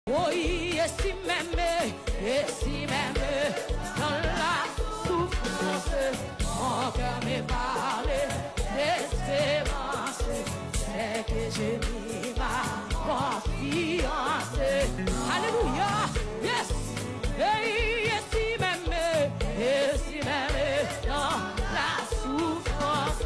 Oui, et si même, dans la souffrance, mon cœur m'est parlé d'espérance, c'est que j'ai mis ma confiance. Alléluia, yes, et si même, dans la souffrance,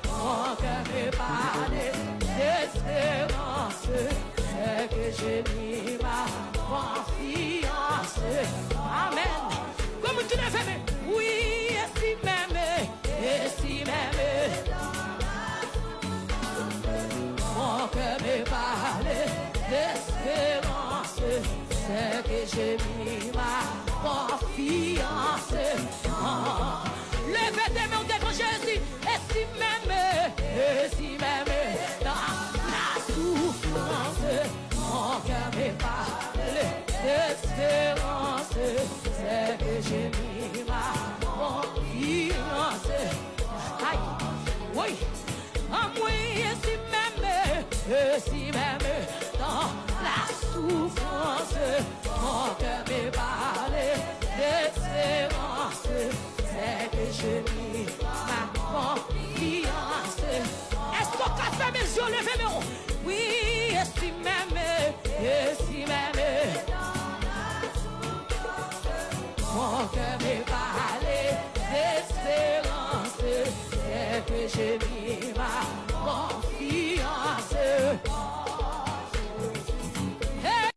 mon cœur m'est parlé d'espérance, c'est que j'ai mis ma confiance. Amen. Comme tu l'as fait, oui, et si même, mon cœur me parle d'espérance, c'est que j'ai mis ma confiance. Levez tes mains devant Jésus, et si même, dans la souffrance, mon cœur me parle d'espérance, c'est que j'ai mis ma confiance. Aïe, oui, en moi, et si même, dans la souffrance, mon cœur me parle